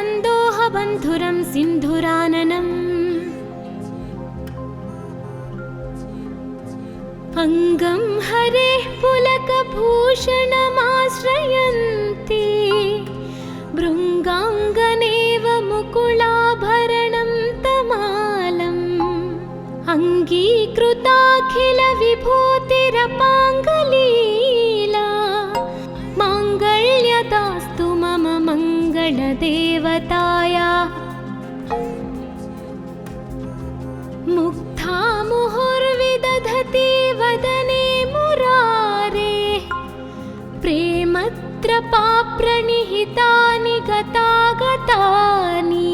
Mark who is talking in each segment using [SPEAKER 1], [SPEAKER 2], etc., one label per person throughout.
[SPEAKER 1] सन्दोहबन्धुरं सिन्धुराननम् अङ्गं हरेः पुलकभूषणमाश्रयन्ति भृङ्गाङ्गनेव मुकुलाभरणं तमालम् अङ्गीकृताखिलविभूतिरपाङ्गलीला माङ्गल्यदास्तु मम मङ्गलदेवतायाः मुग्धा मुहुर्विदधति वदने मुरारेः प्रेमत्रपाप्रणिहितानि गतागतानि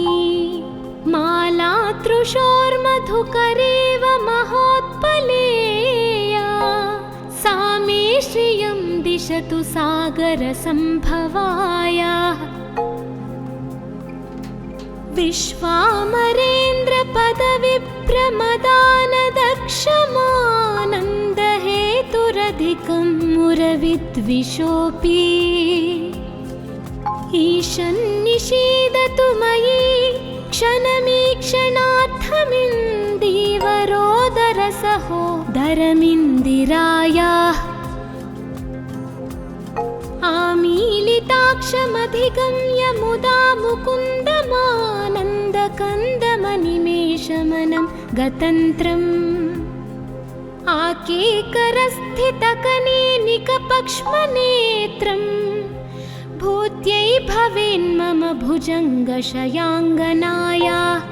[SPEAKER 1] मालातृशोर्मधुकरेव महोत्पलेया सा मे श्रियं दिशतु सागरसम्भवायाः विश्वामरेन्द्रपदविप्रमदानदक्षमानन्दहेतुरधिकं मुरविद्विषोऽपि ईशन्निषीदतु मयि क्षणमीक्षणार्थमिन्दीवरोदरसहोदरमिन्दिरायाः आमीलिताक्षमधिगम्य मुदा मुकुन्दमानन्दकन्दमनिमेषमनं गतन्त्रम् आकेकरस्थितकनेनिकपक्ष्मनेत्रम् भूत्यै भवेन्मम भुजङ्गशयाङ्गनायाः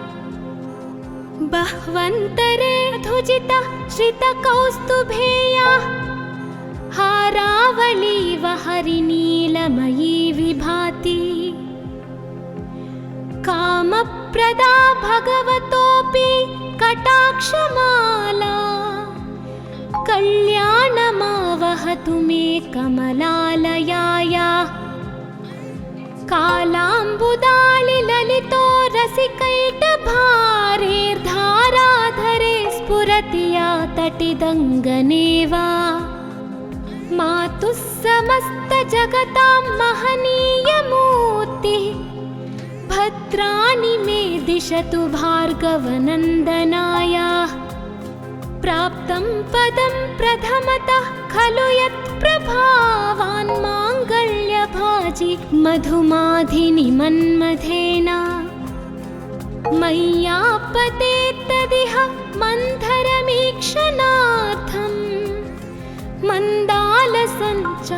[SPEAKER 1] बह्वन्तरे धुजिता श्रितकौस्तुभेयाः हारावलीव हरिनीलमयी विभाति कामप्रदा भगवतोऽपि कटाक्षमाला कल्याणमावहतु मे कमलालयायाः कालाम्बुदालिललितो रसिकैटभारेर्धाराधरे स्फुरति या तटिदङ्गनेव मातुः समस्तजगतां महनीयमूर्तिः भद्राणि मे दिशतु भार्गवनन्दनायाः प्राप्तं पदं प्रथमतः खलु यत्प्रभावान् माङ्गल्यभाजि मधुमाधिनि मन्मथेन मय्यापतेत्तदिह मन्थरमीक्षणार्थम् मन्दालसञ्च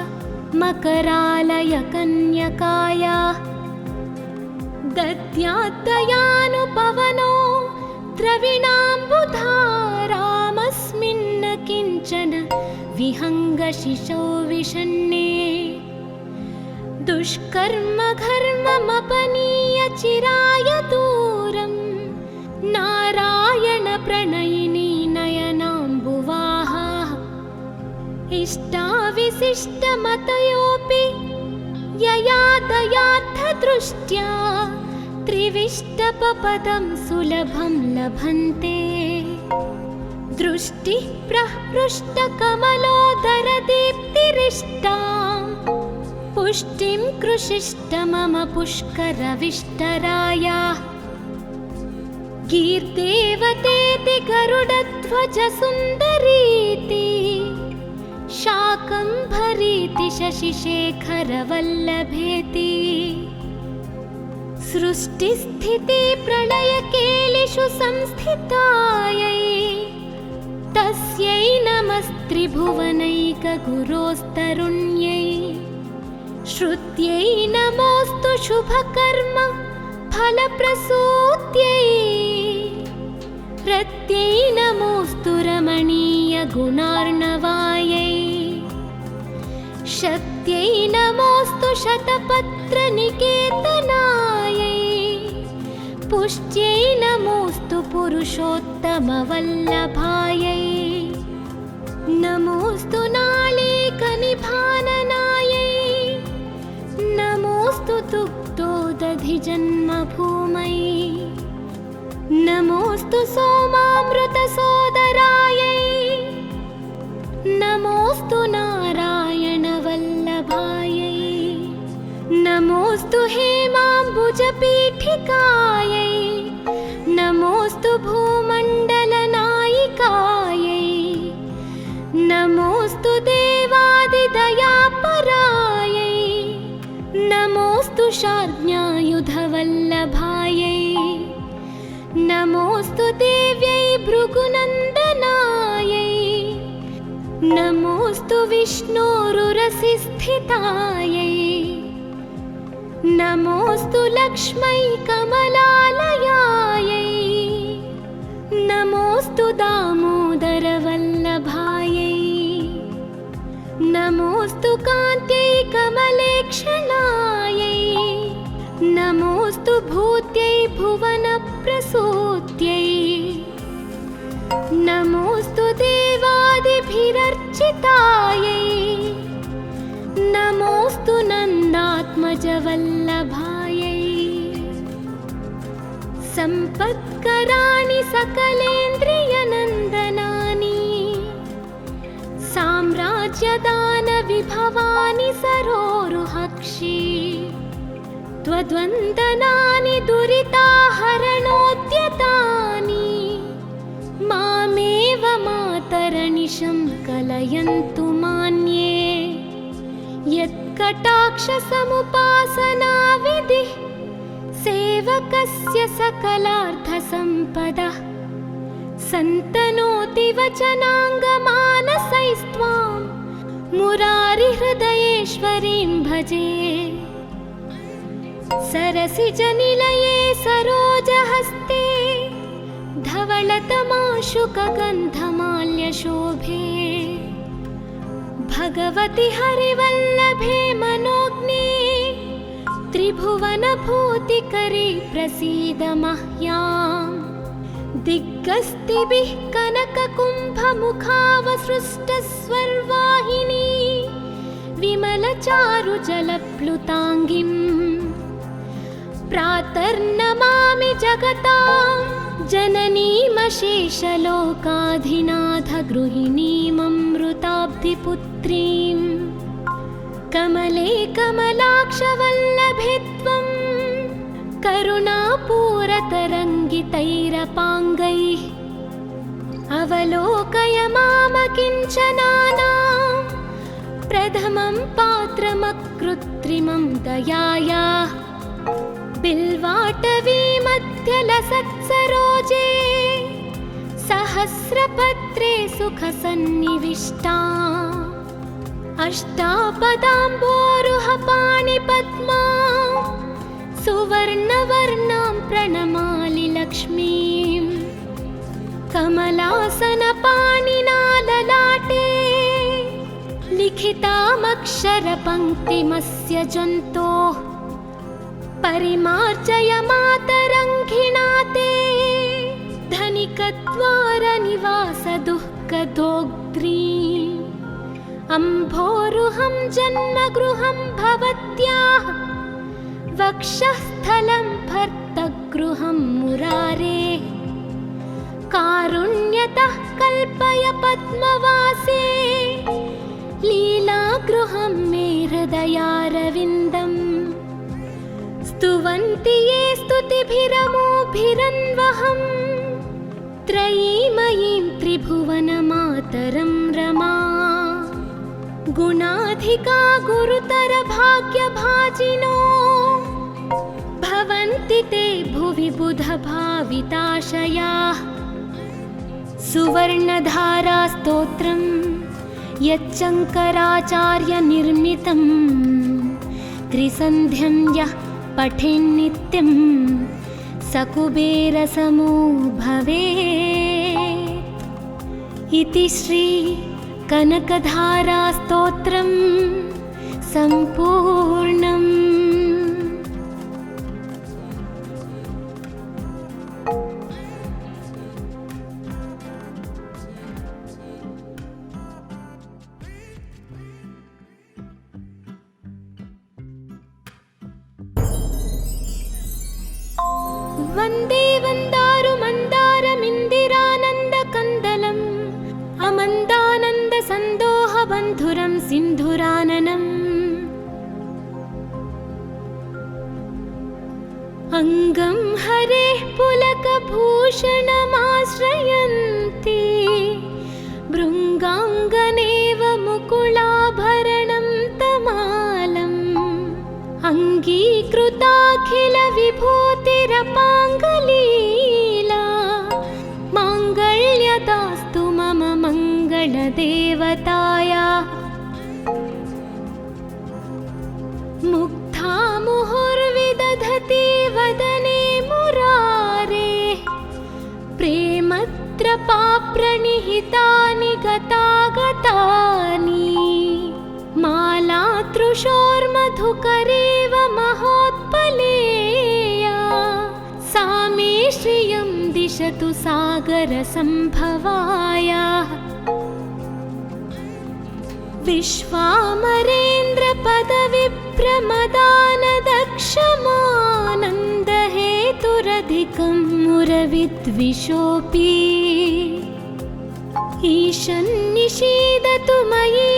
[SPEAKER 1] मकरालय कन्यकायाः दद्याद्दयानुपवनो द्रविणाम्बुधारामस्मिन्न किञ्चन विहङ्गशिशौ विषण्णे दुष्कर्म घर्ममपनीय चिराय दूरं नारायण प्रणयिनी नयनाम्बुवाहाः इष्टाविशिष्टमतयोऽपि यया दयार्थदृष्ट्या त्रिविष्टपपदं सुलभं लभन्ते दृष्टिः प्रहृष्टकमलोदरदीप्तिरिष्टां पुष्टिं कृषिष्ट मम पुष्करविष्टरायाः गीर्देवतेति गरुडध्वजसुन्दरीति शाकम्भरीति शशिशेखरवल्लभेति सृष्टिस्थितिप्रलयकेलिषु संस्थितायै तस्यै नमस्त्रिभुवनैकगुरोस्तरुण्यै श्रुत्यै नमोऽस्तु शुभकर्म फलप्रसूत्यै रत्यै नमोऽस्तु रमणीयगुणार्णवायै शक्त्यै नमोऽस्तु शतपत्रनिकेतनायै पुष्ट्यै नमोऽस्तु पुरुषोत्तमवल्लभायै नमोऽस्तु नालीकनिभाननायै नमोऽस्तु दुग्धोदधिजन्मभूमयै नमोऽस्तु सोमामृतसोदरायै नमोऽस्तु नारायणवल्लभायै नमो नमोऽस्तु हेमाम्बुजपीठिकायै नमोऽस्तु भूमण्डलनायिकायै नमोऽस्तु देवादिदयापरायै नमोऽस्तु शार्ङ्ग्यायुधवल्लभायै नमोऽस्तु देव्यै भृगुनन्दनायै नमोऽस्तु विष्णोरुरसिस्थितायै नमोऽस्तु लक्ष्मै कमलालयायै नमोऽस्तु दामोदरवल्लभायै नमोऽस्तु कान्त्यै कमलेक्षणायै नमोऽस्तु भूत्यै भुवनप्रसूत्यै नमोऽस्तु देवादिभिरर्चितायै नमोऽस्तु नन्दात्मजवल्लभायै सम्पत्कराणि सकलेन्द्रियनन्दनानि साम्राज्यदानविभवानि सरोरुहक्षि त्वद्वन्दनानि दुरिताहरणोद्यतानि मामेव मातरनिशं कलयन्तु मान्ये यत्कटाक्षसमुपासनाविधिः सेवकस्य सकलार्थसम्पदः सन्तनोति वचनाङ्गमानसैस्त्वां मुरारिहृदयेश्वरीं भजे सरसिजनिलये सरोजहस्ते धवलतमाशुकगन्धमाल्यशोभे भगवति हरिवल्लभे मनोज्ञे त्रिभुवनभूतिकरे प्रसीद मह्याम् दिग्गस्तिभिः कनककुम्भमुखावसृष्टस्वर्वाहिनी विमलचारुजलप्लुताङ्गिम् प्रातर्नमामि जगतां जननीमशेषलोकाधिनाथगृहिणीममृताब्धिपुत्रीं कमले कमलाक्षवल्लभे त्वं करुणापूरतरङ्गितैरपाङ्गैः अवलोकय मामकिञ्चनानां प्रथमं पात्रमकृत्रिमं दयायाः बिल्वाटवीमध्यलसत्सरोजे सहस्रपत्रे सुखसन्निविष्टा अष्टापदाम्बोरुहपाणिपद्मा सुवर्णवर्णां प्रणमामि लक्ष्मीम् कमलासनपाणिना ललाटे लिखितामक्षरपङ्क्तिमस्य जन्तोः परिमार्जय मातरङ्घिणा ते धनिकद्वारनिवासदुःखदोग्ध्रीम् अम्भोरुहं जन्मगृहं भवत्याः वक्षःस्थलं भर्तगृहं मुरारेः कारुण्यतः कल्पय पद्मवासे लीलागृहं मे हृदयारविन्दम् स्तुवन्ति ये स्तुतिभिरमोभिरन्वहं त्रयीमयीं त्रिभुवनमातरं रमा गुणाधिका गुरुतरभाग्यभाजिनो भवन्ति ते भुवि बुधभाविताशयाः सुवर्णधारास्तोत्रं यच्चङ्कराचार्यनिर्मितं त्रिसन्ध्यं यः पठेन्नित्यं सकुबेरसमो भवेत् इति श्री कनकधारास्तोत्रं सम्पूर्णम्। वन्दे वन्दारुमन्दारमिन्दिरानन्दकन्दलम् अमन्दानन्दसन्दोहबन्धुरं सिन्धुराननम् अङ्गं हरेः पुलकभूषणमाश्रयन्ति भृङ्गाङ्गनेव मुकुलाभरणं तमालम् अङ्गीकृताखिलविभूतिरपाङ्गलीला माङ्गल्यदास्तु मम मङ्गलदेवतायाः मुग्धा मुहुर्विदधति वदने मुरारेः प्रेमत्रपाप्रणिहितानि गतागतानि मालातृशोर्मधुकरेव महोत्पलेया सा मे श्रियं दिशतु सागरसम्भवायाः विश्वामरेन्द्रपदविप्रमदानदक्षमानन्दहेतुरधिकं मुरविद्विषोऽपि ईशन्निषीदतु मयि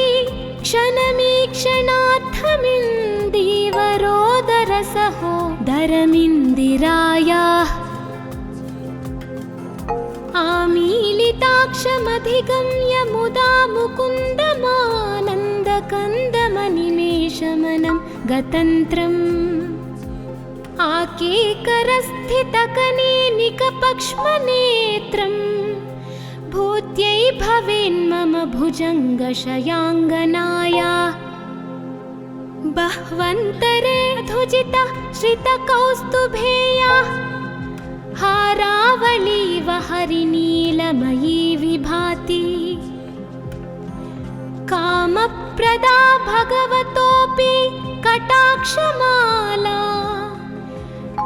[SPEAKER 1] क्षणमीक्षणार्थमिन्दीवरोदरसहोदरमिन्दिरायाः आमीलिताक्षमधिगम्य मुदा मुकुन्दमानन्दकन्दमनिमेषमनं गतन्त्रम् आकेकरस्थितकनेनिकपक्ष्मनेत्रम् भूत्यै भवेन्मम भुजङ्गशयाङ्गनायाः बह्वन्तरे धुजिता श्रितकौस्तुभेयाः हारावलीव हरिनीलमयी विभाति कामप्रदा भगवतोऽपि कटाक्षमाला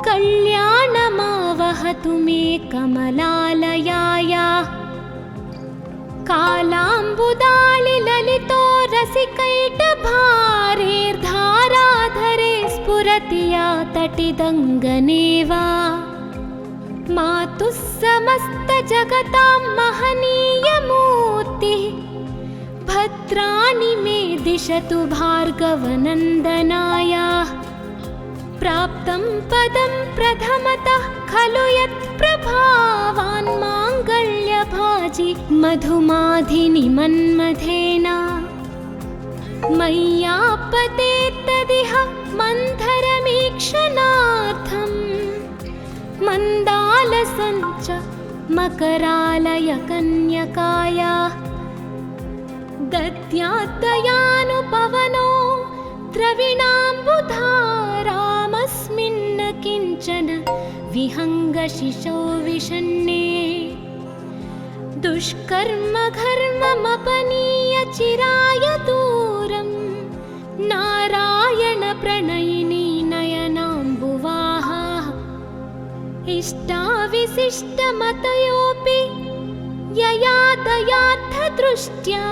[SPEAKER 1] कल्याणमावहतु मे कमलालयायाः कालाम्बुदालिललितो रसिकैटभारेर्धाराधरे स्फुरति या तटिदङ्गनेव मातुः समस्तजगतां महनीयमूर्तिः भद्राणि मे दिशतु भार्गवनन्दनायाः प्राप्तं पदं प्रथमतः खलु यत्प्रभावान् माङ्गल्यभाजि मधुमाधिनि मन्मथेन मय्यापतेत्तदिह मन्थरमीक्षणार्थम् मन्दालसञ्च मकरालयकन्यकायाः दद्याद्दयानुपवनो द्रविणाम्बुधारामस्मिन् किञ्चन विहङ्गशिशौ विषण्णे दुष्कर्म घर्ममपनीय चिराय दूरं नारायण प्रणयिनी नयनाम्बुवाहाः इष्टाविशिष्टमतयोऽपि यया दयार्थदृष्ट्या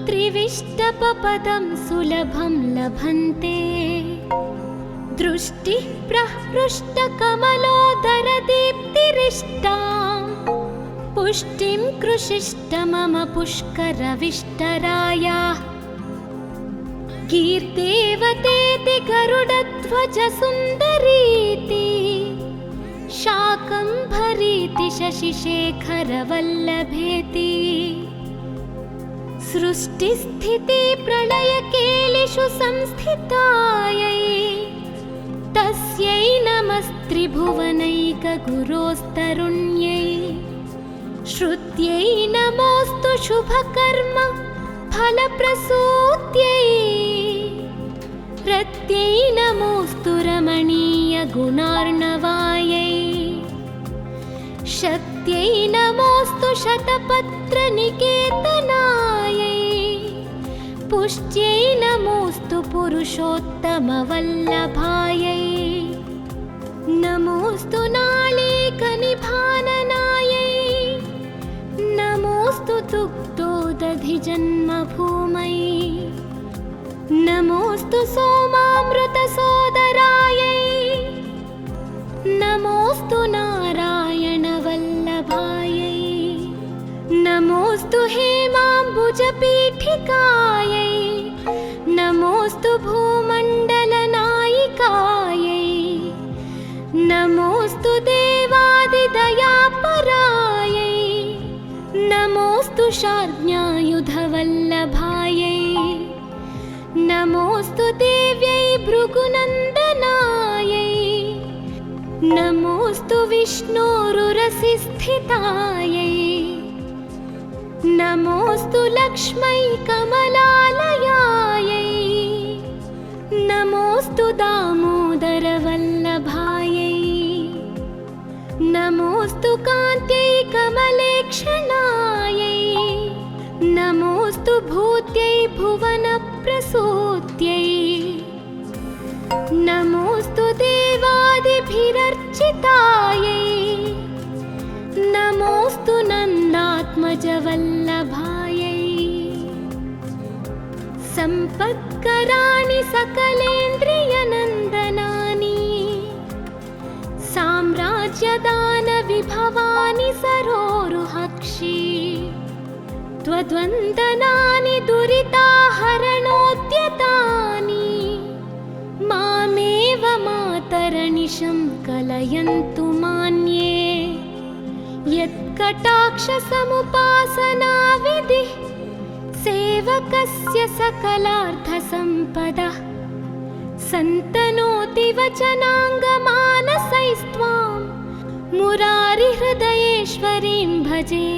[SPEAKER 1] त्रिविष्टपपदं सुलभं लभन्ते दृष्टिः प्रहृष्टकमलोदरदीप्तिरिष्टां पुष्टिं कृषिष्ट मम पुष्करविष्टरायाः कीर्तेवतेति गरुडध्वजसुन्दरीति शाकम्भरीति शशिशेखरवल्लभेति सृष्टिस्थितिप्रलयकेलिषु संस्थितायै तस्यै नमस्त्रिभुवनैकगुरोस्तरुण्यै श्रुत्यै नमोऽस्तु शुभकर्म फलप्रसूत्यै रत्यै नमोऽस्तु रमणीयगुणार्णवायै शक्त्यै नमोऽस्तु शतपत्रनिकेतनायै पुष्ट्यै नमोऽस्तु पुरुषोत्तमवल्लभायै नमोऽस्तु नालीकनिभाननायै नमोऽस्तु दुग्धोदधिजन्मभूमै नमोऽस्तु सोमामृतसोदरायै नमोऽस्तु नारायणवल्लभायै नमोऽस्तु हेमाम्बुजपीठिकायै नमोऽस्तु भूमण्डलनायिकायै प्रज्ञायुधवल्लभायै नमोऽस्तु देव्यै भृगुनन्दनायै नमोऽस्तु विष्णोरुरसिस्थितायै नमोऽस्तु लक्ष्मै कमलालयायै नमोऽस्तु दामोदरवल्लभायै नमोऽस्तु कान्त्यै कमलेक्षणायै नमोऽस्तु भूत्यै भुवनप्रसूत्यै नमोऽस्तु देवादिभिरर्चितायै नमोऽस्तु नन्दात्मजवल्लभायै सम्पत्कराणि सकलेन्द्रियनन्दनानि साम्राज्यदानविभवानि सरोरुहक्षि त्वद्वन्दनानि दुरिताहरणोद्यतानि मामेव मातरनिशं कलयन्तु मान्ये यत्कटाक्षसमुपासनाविधिः सेवकस्य सकलार्थसम्पदः सन्तनोति वचनाङ्गमानसैस्त्वां मुरारिहृदयेश्वरीं भजे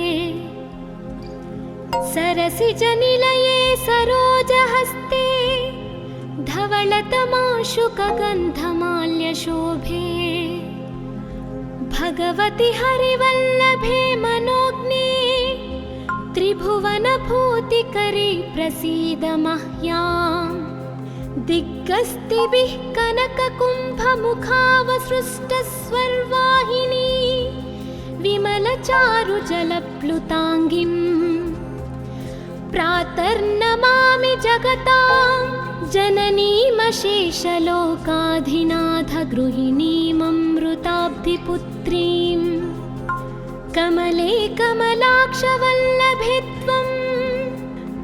[SPEAKER 1] सरसिजनिलये सरोजहस्ते धवलतमाशुकगन्धमाल्यशोभे भगवति हरिवल्लभे मनोज्ञे त्रिभुवनभूतिकरी प्रसीद मह्याम् दिग्गस्तिभिः कनककुम्भमुखावसृष्टस्वर्वाहिनी विमलचारुजलप्लुताङ्गिम् प्रातर्नमामि जगतां जननीमशेषलोकाधिनाथगृहिणीममृताब्धिपुत्रीं कमले कमलाक्षवल्लभे त्वं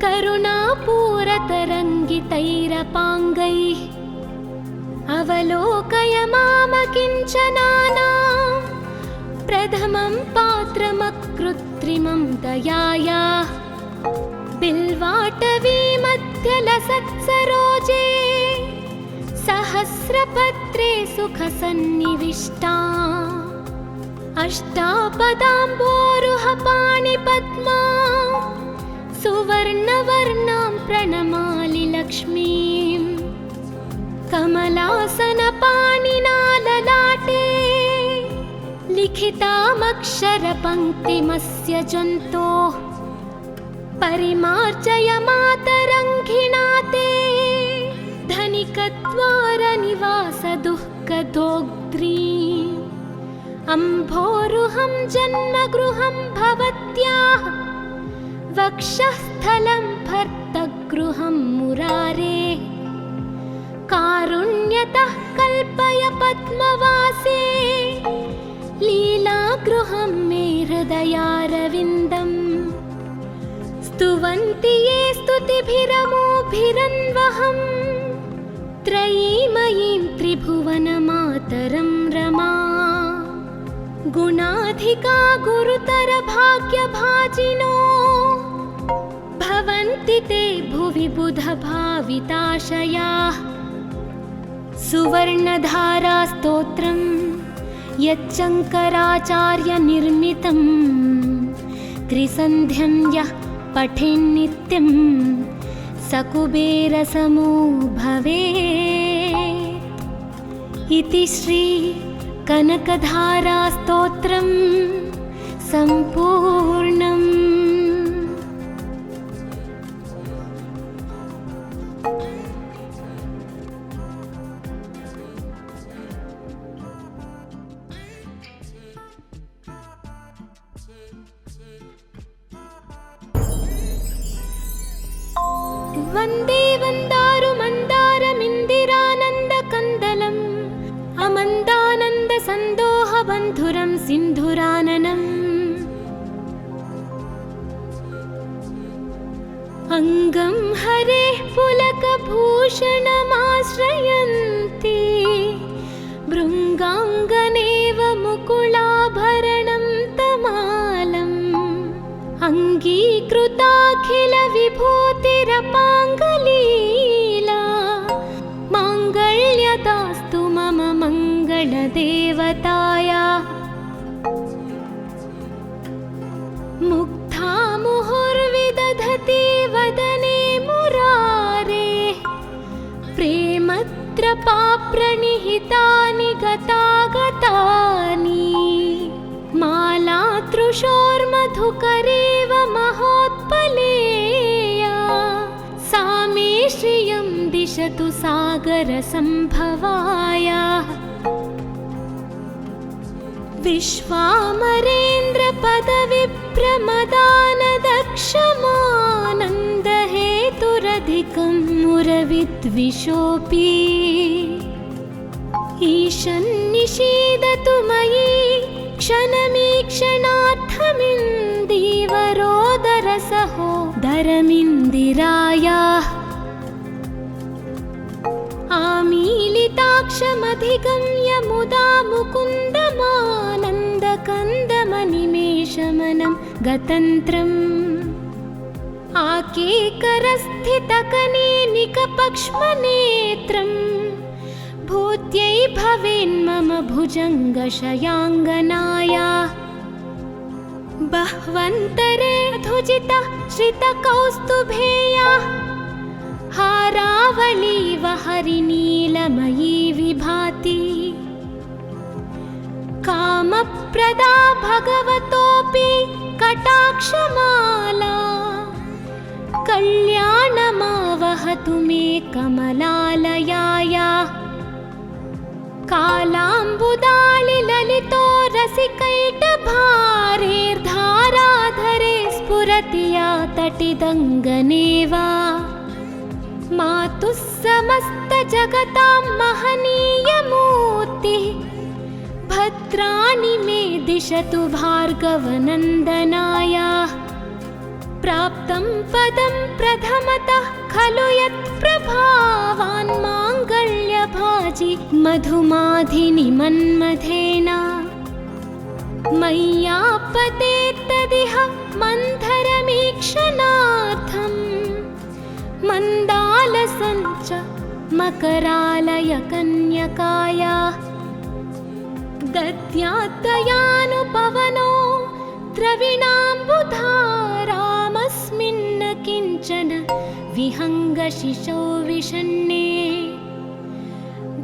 [SPEAKER 1] करुणापूरतरङ्गितैरपाङ्गैः अवलोकय मामकिञ्चनानां प्रथमं पात्रमकृत्रिमं दयायाः बिल्वाटवीमध्यलसत्सरोजे सहस्रपत्रे सुखसन्निविष्टा अष्टापदाम्बोरुहपाणिपद्मा सुवर्णवर्णां प्रणमामि लक्ष्मीं कमलासनपाणिना ललाटे लिखितामक्षरपङ्क्तिमस्य जन्तोः परिमार्जय मातरङ्घिणा ते धनिकद्वारनिवासदुःखदोग्ध्रीम् अम्भोरुहं जन्मगृहं भवत्याः वक्षःस्थलं भर्तगृहं मुरारेः कारुण्यतः कल्पय पद्मवासे लीलागृहं मे हृदयारविन्दम् स्तुवन्ति ये स्तुतिभिरमोभिरन्वहं त्रयीमयीं त्रिभुवनमातरं रमा गुणाधिका गुरुतरभाग्यभाजिनो भवन्ति ते भुवि बुधभाविताशयाः सुवर्णधारास्तोत्रं यच्चङ्कराचार्यनिर्मितं त्रिसन्ध्यं यः पठेन्नित्यं सकुबेरसमो भवेत् इति श्री कनकधारास्तोत्रं सम्पूर्णम्। वन्दे वन्दारुमन्दारमिन्दिरानन्दकन्दलम् अमन्दानन्दसन्दोहबन्धुरं सिन्धुराननम् अङ्गं हरेः पुलकभूषणमाश्रयन्ति भृङ्गाङ्गनेव मुकुलाभरणं तमालम् अङ्गीकृ श्रीयुताखिलविभूतिरपाङ्गलीला माङ्गल्यदास्तु मम मङ्गलदेवतायाः मुग्धा मुहुर्विदधति वदने मुरारेः प्रेमत्रपाप्रणिहितानि गतागतानि मालातृशोर्मधुकरेव महोत्पलेया सा मे श्रियं दिशतु सागरसम्भवायाः विश्वामरेन्द्रपदविप्रमदानदक्षमानन्दहेतुरधिकं मुरविद्विषोऽपि ईशन्निषीदतु मयि क्षणमीक्षणार्थमिन्दीवरोदरसहोदरमिन्दिरायाः आमीलिताक्षमधिगम्य मुदा मुकुन्दमानन्दकन्दमनिमेषमनं गतन्त्रम् आकेकरस्थितकनेनिकपक्ष्मनेत्रम् भूत्यै भवेन्मम भुजङ्गशयाङ्गनायाः बह्वन्तरे धुजिता श्रितकौस्तुभेयाः हारावलीव हरिनीलमयी विभाति कामप्रदा भगवतोऽपि कटाक्षमाला कल्याणमावहतु मे कमलालयायाः कालाम्बुदालिललितो रसिकैटभारेर्धाराधरे स्फुरति या तटिदङ्गनेवा मातुः समस्तजगतां महनीयमूर्तिः भद्राणि मे दिशतु भार्गवनन्दनायाः प्राप्तं पदं प्रथमतः खलु यत्प्रभावान् माङ्गल्यभाजि मधुमाधिनि मन्मथेन मय्यापतेत्तदिह मन्थरमीक्षणार्थम् मन्दालसञ्च मकरालय कन्यकायाः दद्याद्दयानुपवनो द्रविणाम्बुधारामस्मिन् किञ्चन विहङ्गशिशौ विषण्णे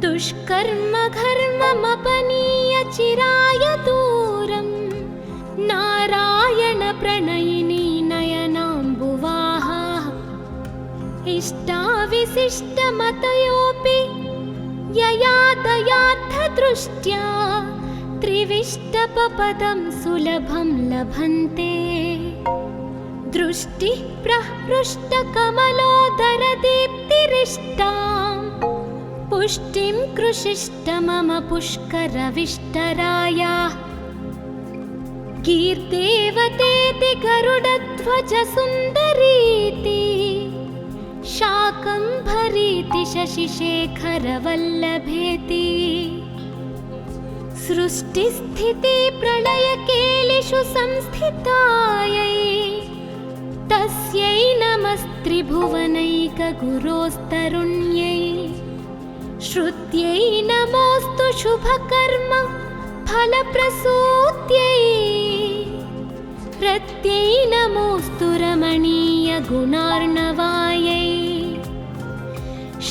[SPEAKER 1] दुष्कर्म घर्ममपनीय चिराय दूरं नारायण प्रणयिनी नयनाम्बुवाहाः इष्टाविशिष्टमतयोऽपि यया दयार्थदृष्ट्या त्रिविष्टपपदं सुलभं लभन्ते दृष्टिः प्रहृष्टकमलोदरदीप्तिरिष्टां पुष्टिं कृषिष्ट मम पुष्करविष्टरायाः कीर्तेवतेति गरुडध्वजसुन्दरीति शाकम्भरीति शशिशेखरवल्लभेति सृष्टिस्थितिप्रलयकेलिषु संस्थितायै तस्यै नमस्त्रिभुवनैकगुरोस्तरुण्यै श्रुत्यै नमोऽस्तु शुभकर्म फलप्रसूत्यै रत्यै नमोऽस्तु रमणीयगुणार्णवायै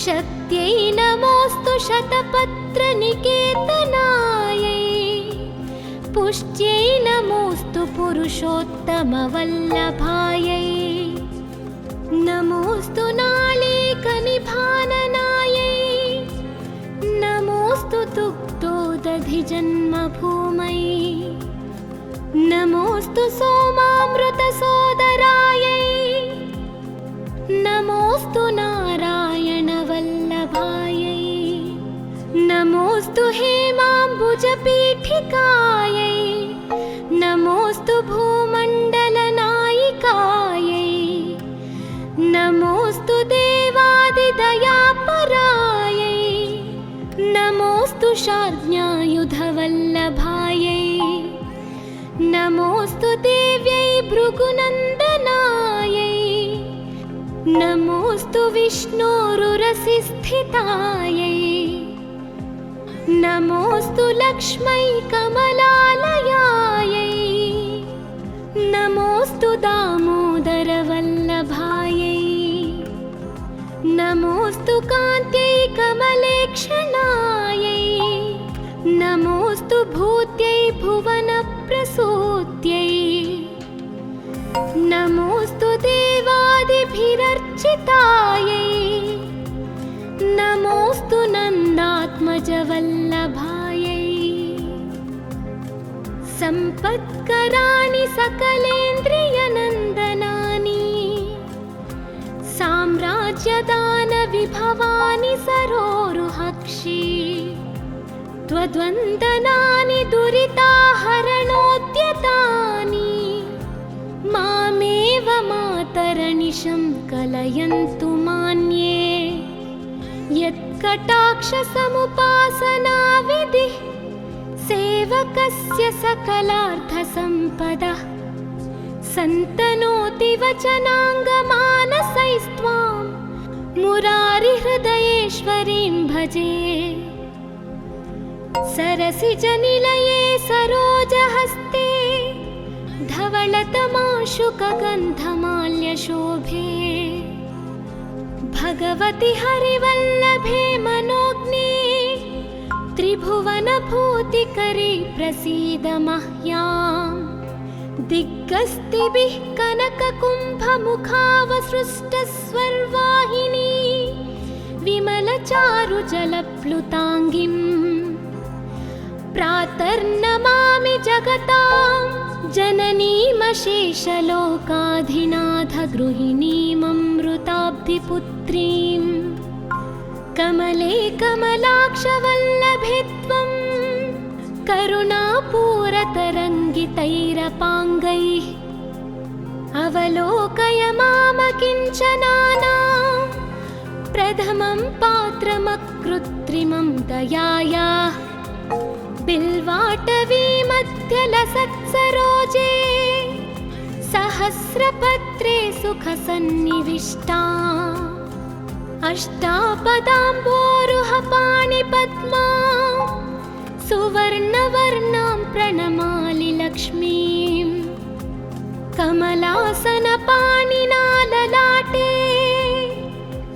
[SPEAKER 1] शक्त्यै नमोऽस्तु शतपत्रनिकेतनायै पुष्ट्यै नमोऽस्तु पुरुषोत्तमवल्लभायै नमोऽस्तु नालीकनिभाननायै नमोऽस्तु दुग्धोदधिजन्मभूमै नमोऽस्तु सोमामृतसोदरायै नमोऽस्तु नारायणवल्लभायै नमोऽस्तु हेमाम्बुजपीठिकायै नमोऽस्तु भूमण्डलनायिकायै नमोऽस्तु देवादिदयापरायै नमोऽस्तु शार्ङ्ग्यायुधवल्लभायै नमोऽस्तु देव्यै भृगुनन्दनायै नमोऽस्तु विष्णोरुरसि स्थितायै नमोऽस्तु लक्ष्मै कमलालयायै नमोऽस्तु दामोदरवल्लभायै नमोऽस्तु कान्त्यै कमलेक्षणायै नमोऽस्तु भूत्यै भुवनप्रसूत्यै नमोऽस्तु देवादिभिरर्चितायै नमोऽस्तु नन्दात्मजवल्लभायै सम्पत्कराणि सकलेन्द्रियनन्दनानि साम्राज्यदानविभवानि सरोरुहक्षि त्वद्वन्दनानि दुरिताहरणोद्यतानि मामेव मातरनिशं कलयन्तु मान्ये यत्कटाक्षसमुपासनाविधिः सेवकस्य सकलार्थसम्पदः सन्तनोति वचनाङ्गमानसैस्त्वां मुरारिहृदयेश्वरीं भजे सरसिजनिलये सरोजहस्ते धवलतमाशुकगन्धमाल्यशोभे भगवति हरिवल्लभे मनोज्ञे त्रिभुवनभूतिकरी प्रसीद मह्याम् दिग्गस्तिभिः कनककुम्भमुखावसृष्टस्वर्वाहिनी विमलचारुजलप्लुताङ्गिम् प्रातर्नमामि जगतां जननीमशेषलोकाधिनाथगृहिणीममृताब्धिपुत्रीं कमले कमलाक्षवल्लभे त्वं करुणापूरतरङ्गितैरपाङ्गैः अवलोकय मामकिञ्चनानां प्रथमं पात्रमकृत्रिमं दयायाः बिल्वाटवीमध्यलसत्सरोजे सहस्रपत्रे सुखसन्निविष्टा अष्टापदाम्बोरुहपाणिपद्मा सुवर्णवर्णां प्रणमामि लक्ष्मीम् कमलासनपाणिना ललाटे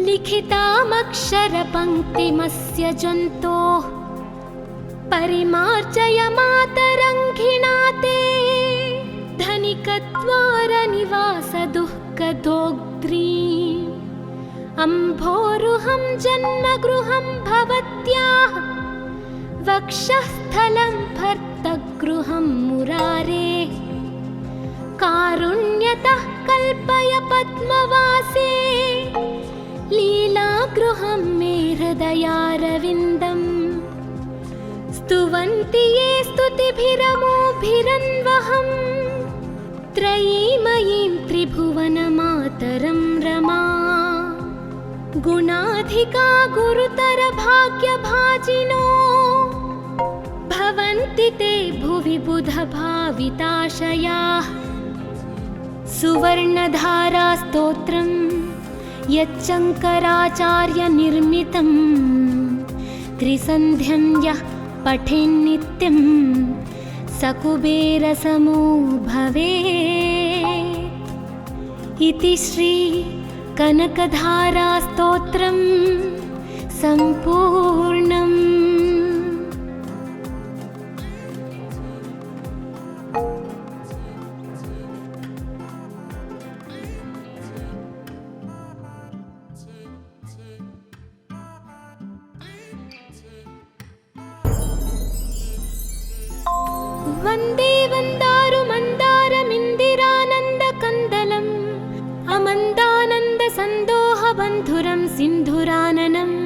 [SPEAKER 1] लिखितामक्षरपङ्क्तिमस्य जन्तोः परिमार्जय मातरङ्घिणा ते धनिकद्वारनिवासदुःखदोग्ध्रीम् अम्भोरुहं जन्मगृहं भवत्याः वक्षःस्थलं भर्तगृहं मुरारेः कारुण्यतः कल्पय पद्मवासे लीलागृहं मे हृदयारविन्दम् स्तुवन्ति ये स्तुतिभिरमोभिरन्वहं त्रयीमयीं त्रिभुवनमातरं रमा गुणाधिका गुरुतरभाग्यभाजिनो भवन्ति ते भुवि बुधभाविताशयाः सुवर्णधारास्तोत्रं यच्चङ्कराचार्यनिर्मितं त्रिसन्ध्यं यः पठेन्नित्यं सकुबेरसमो भवेत् इति श्री कनकधारास्तोत्रं सम्पूर्णम्। वन्दे वन्दारुमन्दारमिन्दिरानन्दकन्दलम् अमन्दानन्दसन्दोहबन्धुरं सिन्धुराननम्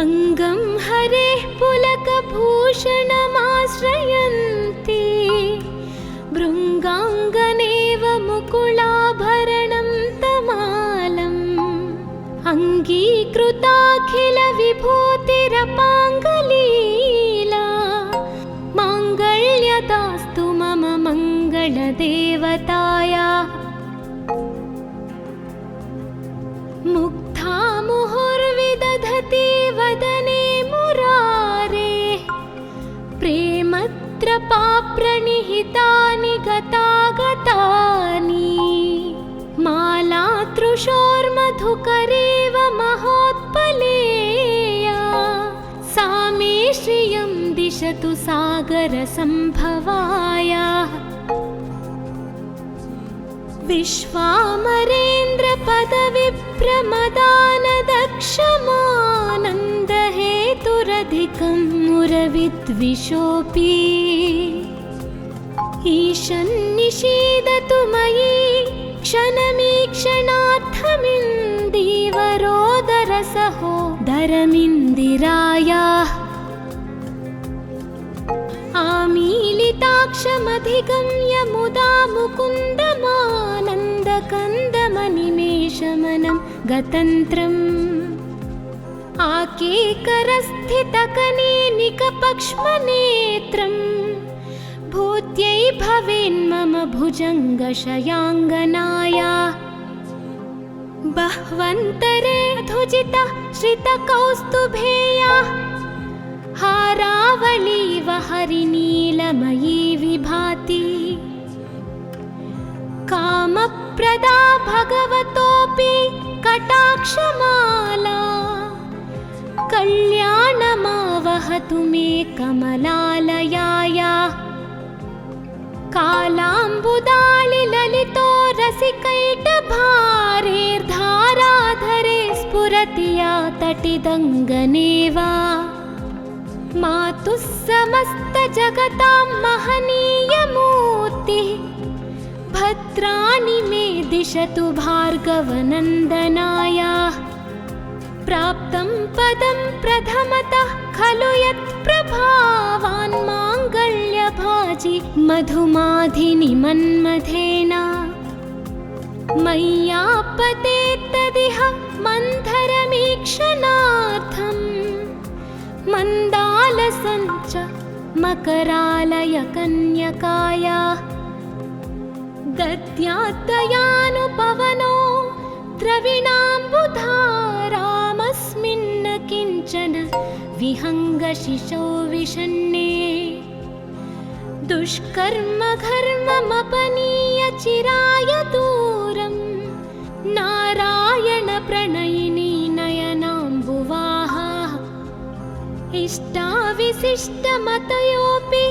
[SPEAKER 1] अङ्गं हरेः पुलकभूषणमाश्रयन्ति भृङ्गाङ्गनेव मुकुलाभरणं तमालम् अङ्गीकृताखिलविभूतिरपाङ्गलीला माङ्गल्यदास्तु मम मङ्गलदेवता वित्तानि गतागतानि मालातृशोर्मधुकरेव महोत्पलेया सा मे श्रियं दिशतु सागरसम्भवायाः विश्वामरेन्द्रपदविप्रमदानदक्षमानन्दहेतुरधिकं मुरविद्विषोऽपि ईशन्निषीदतु मयि क्षणमीक्षणार्थमिन्दीवरोदरसहोदरमिन्दिरायाः आमीलिताक्षमधिगम्य मुदा मुकुन्दमानन्दकन्दमनिमेषमनं गतन्त्रम् आकेकरस्थितकनेनिकपक्ष्मनेत्रम् भूत्यै भवेन्मम भुजङ्गशयाङ्गनाया बह्वन्तरे धुजिता श्रितकौस्तुभेया हारावलीव हरिनीलमयी विभाति कामप्रदा भगवतोऽपि कटाक्षमाला कल्याणमावहतु मे कमलालयाया कालाम्बुदालिललितो रसिकैटभारेर्धाराधरे स्फुरति या तटिदङ्गनेव मातुः समस्तजगतां महनीयमूर्तिः भद्राणि मे दिशतु भार्गवनन्दनाया प्राप्तं पदं प्रथमतः खलु यत्प्रभावान् माङ्गल्यभाजि मधुमाधिनि मन्मथेन मय्यापतेत्तदिह मन्थरमीक्षणार्थम् मन्दालसञ्च मकरालयकन्यकाया दद्यात्तयानुपवनो द्रविणाम्बुधारामस्मिन् किञ्चन विहङ्गशिशौ विषण्णे दुष्कर्म घर्ममपनीय चिराय दूरं नारायण प्रणयिनी नयनाम्बुवाहा इष्टाविशिष्टमतयोऽपि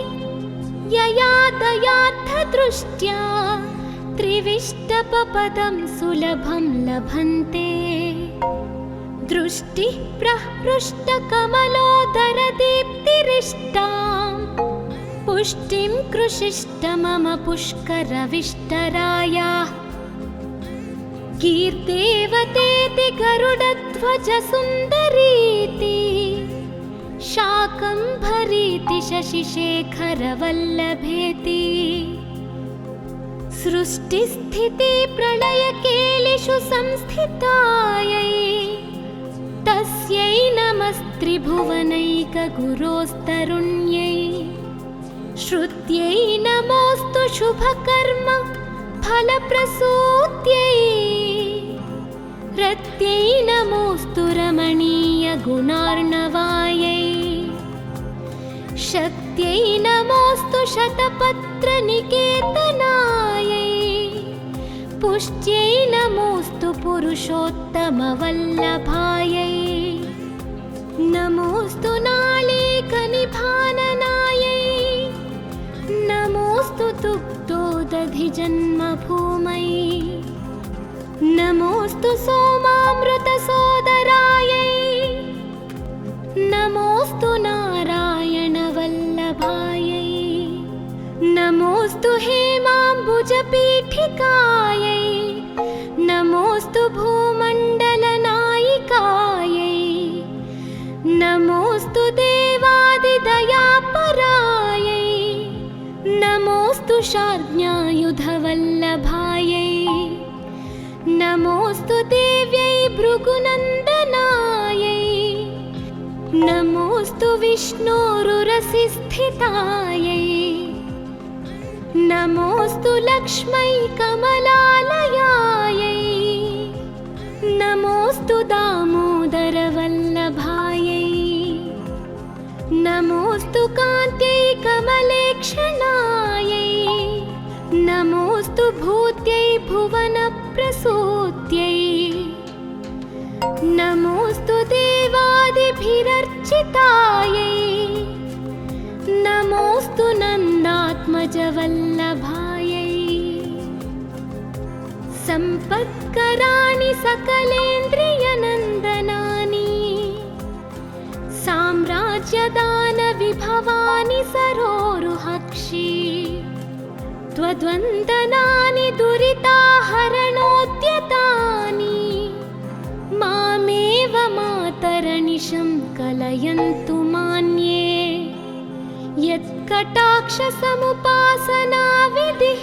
[SPEAKER 1] यया दयार्थदृष्ट्या त्रिविष्टपपदं सुलभं लभन्ते दृष्टिः प्रहृष्टकमलोदरदीप्तिरिष्टां पुष्टिं कृषिष्ट मम पुष्करविष्टराया कीर्तेवतेति गरुडध्वजसुन्दरीति शाकम्भरीति शशिशेखरवल्लभेति सृष्टिस्थिति प्रलयकेलिषु संस्थितायै तस्यै नमस्त्रिभुवनैकगुरोस्तरुण्यै श्रुत्यै नमोऽस्तु शुभकर्म फलप्रसूत्यै रत्यै नमोऽस्तु रमणीयगुणार्णवायै शक्त्यै नमोऽस्तु शतपत्रनिकेतनायै पुष्ट्यै नमोऽस्तु पुरुषोत्तमवल्लभायै नमोऽस्तु नालीकनिभाननायै नमोऽस्तु दुग्धोदधिजन्मभूमै नमोऽस्तु सोमामृतसोदरायै नमोऽस्तु नारायणवल्लभायै नमोऽस्तु हेमाम्बुजपीठिकायै नमोऽस्तु भूमण्डलनायिकायै नमोऽस्तु देवादिदयापरायै नमोऽस्तु शार्ङ्ग्यायुधवल्लभायै नमोऽस्तु देव्यै भृगुनन्दनायै नमोऽस्तु विष्णोरुरसिस्थितायै नमोऽस्तु लक्ष्मै कमलालयायै नमोऽस्तु दामोदरवल्लभायै नमोऽस्तु कान्त्यै कमलेक्षणायै नमोऽस्तुत्यै नमोऽस्तु देवादिभिरर्चितायै नमोऽस्तु नन्दात्मजवल्लभायै सम्पत्कराणि सकलेन्द्रियनन्दनानि साम्राज्यदानविभवानि सरोरुहक्षि त्वद्वन्दनानि दुरिताहरणोद्यतानि मामेव मातरनिशं कलयन्तु मान्ये यत्कटाक्षसमुपासनाविधिः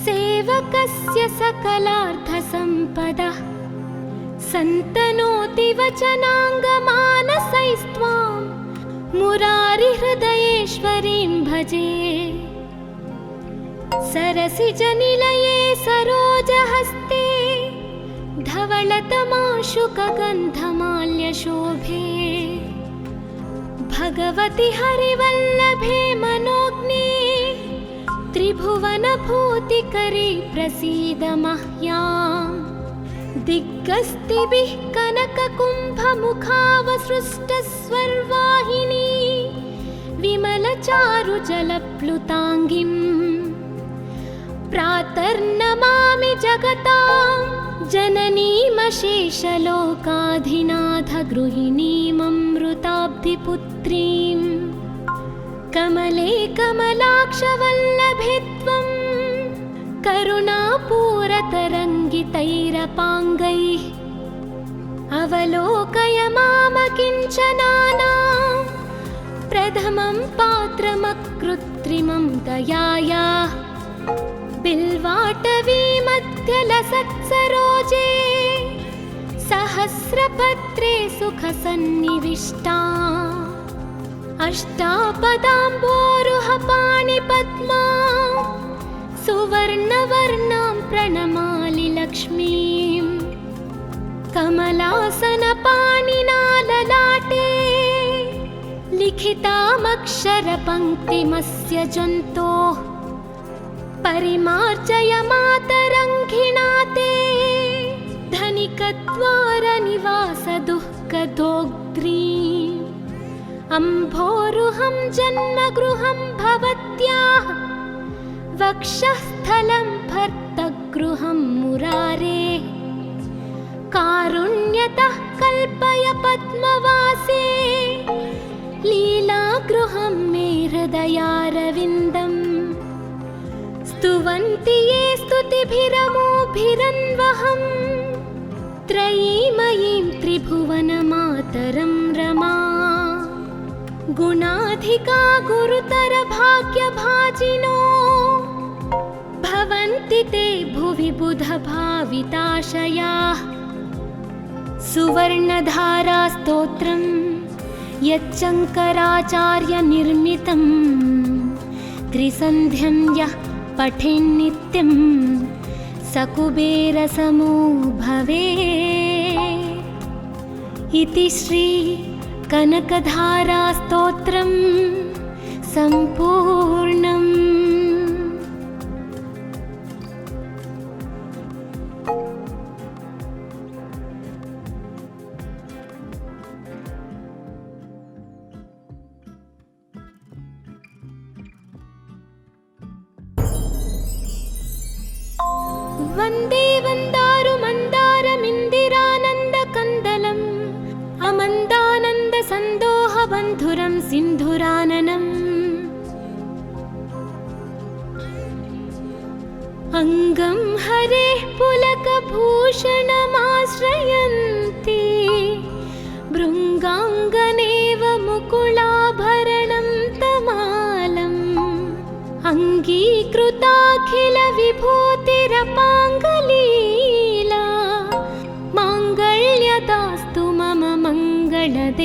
[SPEAKER 1] सेवकस्य सकलार्थसम्पदः सन्तनोति वचनाङ्गमानसैस्त्वां मुरारिहृदयेश्वरीं भजे सरसिजनिलये सरोजहस्ते धवलतमाशुकगन्धमाल्यशोभे भगवति हरिवल्लभे मनोज्ञे त्रिभुवनभूतिकरी प्रसीद मह्याम् दिग्गस्तिभिः कनककुम्भमुखावसृष्टस्वर्वाहिनी विमलचारुजलप्लुताङ्गिम् प्रातर्नमामि जगतां जननीमशेषलोकाधिनाथगृहिणीममृताब्धिपुत्रीं कमले कमलाक्षवल्लभे त्वं करुणापूरतरङ्गितैरपाङ्गैः अवलोकय मामकिञ्चनानां प्रथमं पात्रमकृत्रिमं दयायाः बिल्वाटवीमध्यलसत्सरोजे सहस्रपत्रे सुखसन्निविष्टा अष्टापदाम्बोरुहपाणिपद्मा सुवर्णवर्णां प्रणमामि लक्ष्मीम् कमलासनपाणिना ललाटे लिखितामक्षरपङ्क्तिमस्य जन्तोः परिमार्जय मातरङ्घिणा ते धनिकद्वारनिवासदुःखदोग्ध्रीम् अम्भोरुहं जन्मगृहं भवत्याः वक्षःस्थलं भर्तगृहं मुरारेः कारुण्यतः कल्पय पद्मवासे लीलागृहं मे हृदयारविन्दम् स्तुवन्ति ये स्तुतिभिरमोभिरन्वहं त्रयीमयीं त्रिभुवनमातरं रमा गुणाधिका गुरुतरभाग्यभाजिनो भवन्ति ते भुवि बुधभाविताशयाः सुवर्णधारास्तोत्रं यच्चङ्कराचार्यनिर्मितं त्रिसन्ध्यं यः पठेन्नित्यं स कुबेरसमो भवेत् इति श्री कनकधारास्तोत्रं सम्पूर्णम्। वन्दे वन्दारुमन्दारमिन्दिरानन्दकन्दलम् अमन्दानन्दसन्दोहबन्धुरं सिन्धुराननम् अङ्गं हरेः पुलकभूषणमाश्रयन्ति भृङ्गाङ्गनेव मुकुलाभरणं तमालम् अङ्गीकृताखिलविभूतिरपाङ्गलीला माङ्गल्यदास्तु मम मङ्गलदेवतायाः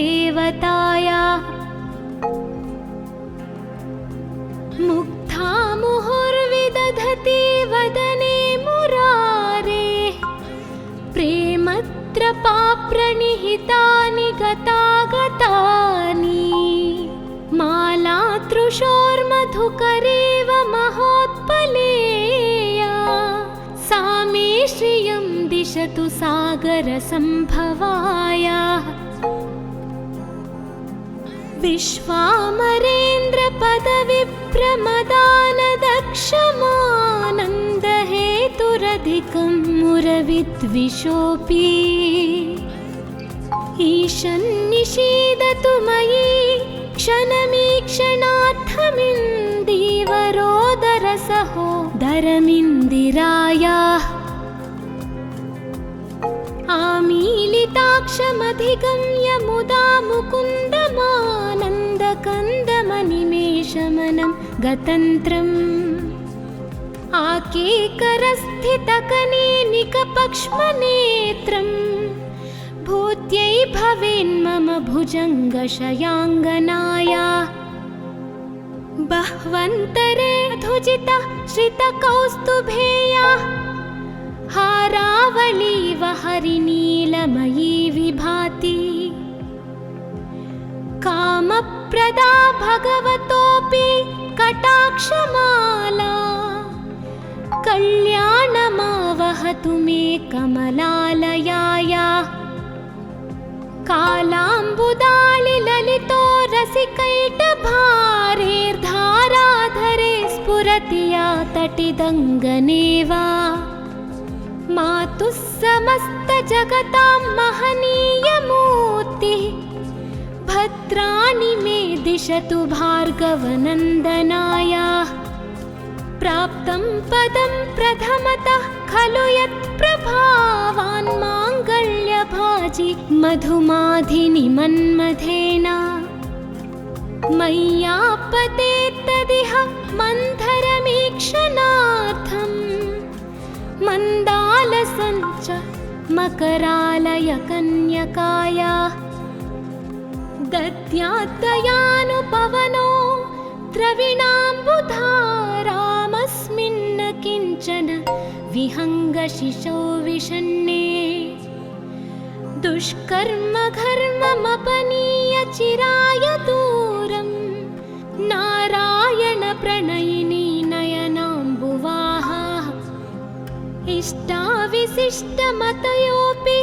[SPEAKER 1] मुग्धा मुहुर्विदधति वदने मुरारेः प्रेमत्रपाप्रणिहितानि गतागतानि मालातृशोर्मधुकरेव महोत्पलेया सा मे श्रियं दिश दिशतु सागरसम्भवाय विश्वामरेन्द्रपदविप्रमदानदक्षमानन्दहेतुरधिकं मुरविद्विषोऽपि ईशन्निषीदतु मयि क्षणमीक्षणार्थमिन्दीवरोदरसहोदरमिन्दिरायाः आमीलिताक्षमधिगम्य मुदा मुकुन्दमानन्दकन्दमनिमेषमनं गतन्त्रम् आकेकरस्थितकनेनिकपक्ष्मनेत्रम् भूत्यै भवेन्मम भुजङ्गशयाङ्गनाया बह्वन्तरे धुजिता श्रितकौस्तुभेया हारावलीव हरिनीलमयी विभाति कामप्रदा भगवतोऽपि कटाक्षमाला कल्याणमावहतु मे कमलालयाया कालाम्बुदालिललितो रसिकैटभारेर्धाराधरे स्फुरति या तटिदङ्गनेव मातुः समस्तजगतां महनीयमूर्तिः भद्राणि मे दिशतु भार्गवनन्दनाय प्राप्तं पदं प्रथमतः खलु यत्प्रभावान् माङ्गल्यभाजि मधुमाधिनि मन्मथेन मय्यापतेत्तदिह मन्थरमीक्षणार्थम् मन्दालसञ्च मकरालय कन्यकाया दद्याद्दयानुपवनो द्रविणाम्बुधारामस्मिन्न किञ्चन विहङ्गशिशौ विषण्णे दुष्कर्म घर्ममपनीय चिराय दूरं नारायण प्रणयिनी नयनाम्बुवाहा इष्टाविशिष्टमतयोऽपि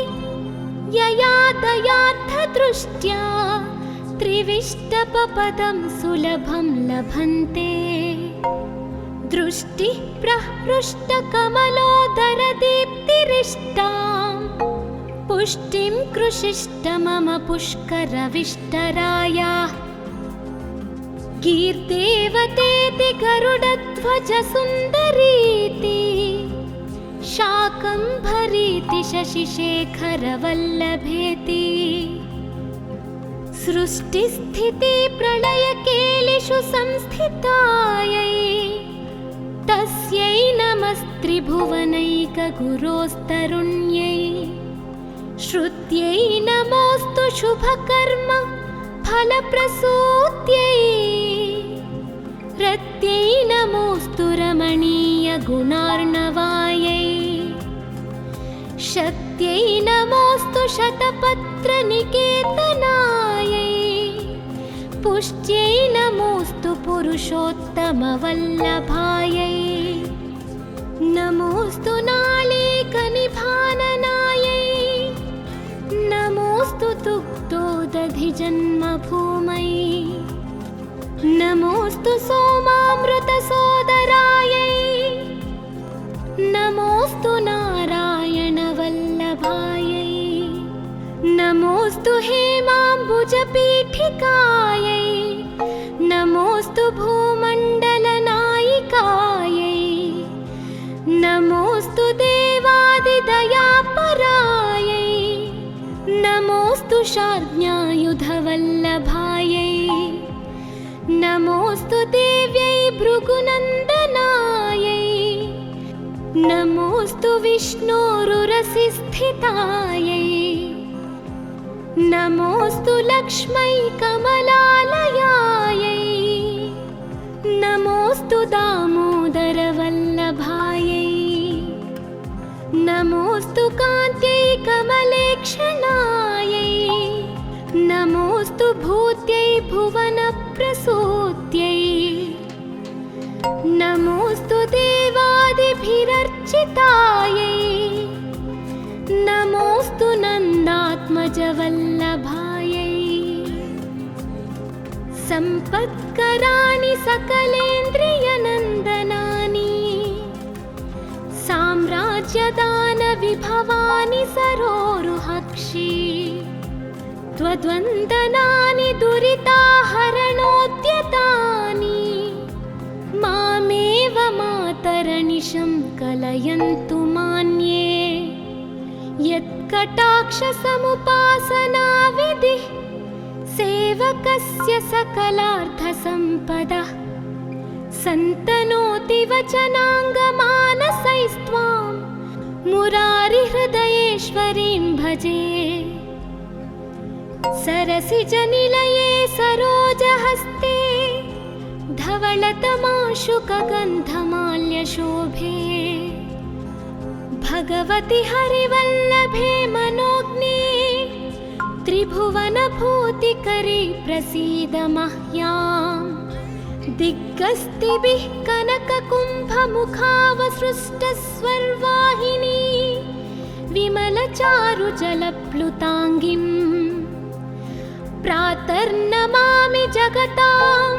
[SPEAKER 1] यया दयार्थदृष्ट्या त्रिविष्टपपदं सुलभं लभन्ते दृष्टिः प्रहृष्टकमलोदरदीप्तिरिष्टां पुष्टिं कृषिष्ट मम पुष्करविष्टराया कीर्देवतेति गरुडध्वजसुन्दरीति शाकम्भरीति शशिशेखरवल्लभेति सृष्टिस्थितिप्रलयकेलिषु संस्थितायै तस्यै नमस्त्रिभुवनैकगुरोस्तरुण्यै श्रुत्यै नमोऽस्तु शुभकर्म फलप्रसूत्यै रत्यै नमोऽस्तु रमणीयगुणार्णवायै शक्त्यै नमोऽस्तु शतपत्रनिकेतनायै पुष्ट्यै नमोऽस्तु पुरुषोत्तमवल्लभायै नमोऽस्तु नालीकनिभाननायै नमोऽस्तु दुग्धोदधिजन्मभूमै नमोऽस्तु सोमामृतसोदरायै नमोऽस्तु नारायणवल्लभायै नमोऽस्तु हेमाम्बुजपीठिकायै नमोऽस्तु भूमण्डलनायिकायै नमोऽस्तु देवादिदयापरायै नमोऽस्तु शार्ङ्ग्यायुधवल्लभायै नमोऽस्तु देव्यै भृगुनन्दनायै नमोऽस्तु विष्णोरुरसिस्थितायै नमोऽस्तु लक्ष्मै कमलालयायै नमोऽस्तु दामोदरवल्लभायै नमोऽस्तु कान्त्यै कमलेक्षणायै नमोऽस्तु भूत्यै भुवनप्रसूत्यै नमोऽस्तु देवादिभिरर्चितायै नमोऽस्तु नन्दात्मजवल्लभायै सम्पत्कराणि सकलेन्द्रियनन्दनानि साम्राज्यदानविभवानि सरोरुहक्षि त्वद्वन्दनानि दुरिताहरणोद्यतानि मामेव मातरनिशं कलयन्तु मान्ये यत्कटाक्षसमुपासनाविधिः सेवकस्य सकलार्थसम्पदः सन्तनोति वचनाङ्गमानसैस्त्वां मुरारिहृदयेश्वरीं भजे सरसिजनिलये सरोजहस्ते धवलतमाशुकगन्धमाल्यशोभे भगवति हरिवल्लभे मनोज्ञे त्रिभुवनभूतिकरी प्रसीद मह्याम् दिग्गस्तिभिः कनककुम्भमुखावसृष्टस्वर्वाहिनी विमलचारुजलप्लुताङ्गिम् प्रातर्नमामि जगतां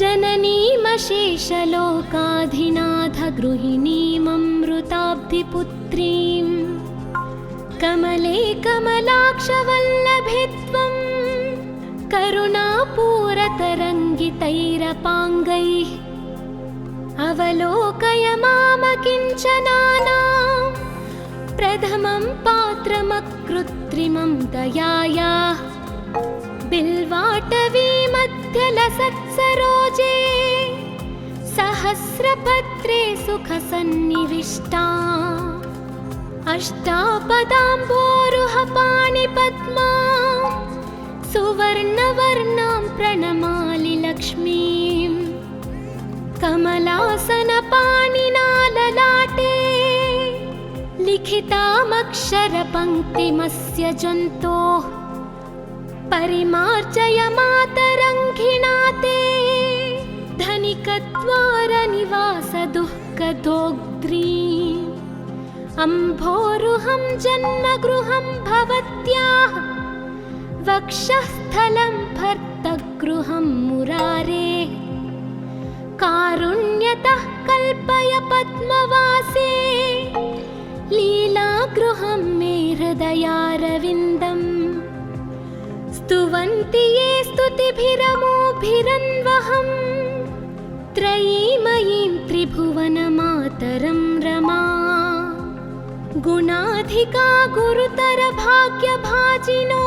[SPEAKER 1] जननीमशेषलोकाधिनाथगृहिणीममृताब्धिपुत्रीं कमले कमलाक्षवल्लभे त्वं करुणापूरतरङ्गितैरपाङ्गैः अवलोकय मामकिञ्चनानां प्रथमं पात्रमकृत्रिमं दयायाः बिल्वाटवीमध्यलसत्सरोजे सहस्रपत्रे सुखसन्निविष्टा अष्टापदाम्बोरुहपाणिपद्मा सुवर्णवर्णां प्रणमामि लक्ष्मीम् कमलासनपाणिना ललाटे लिखितामक्षरपङ्क्तिमस्य जन्तोः परिमार्जय मातरङ्घिणा ते धनिकद्वारनिवासदुःखदोग्ध्रीम् अम्भोरुहं जन्मगृहं भवत्याः वक्षःस्थलं भर्तगृहं मुरारेः कारुण्यतः कल्पय पद्मवासे लीलागृहं मे हृदयारविन्दम् स्तुवन्ति ये स्तुतिभिरमोभिरन्वहं त्रयीमयीं त्रिभुवनमातरं रमा गुणाधिका गुरुतरभाग्यभाजिनो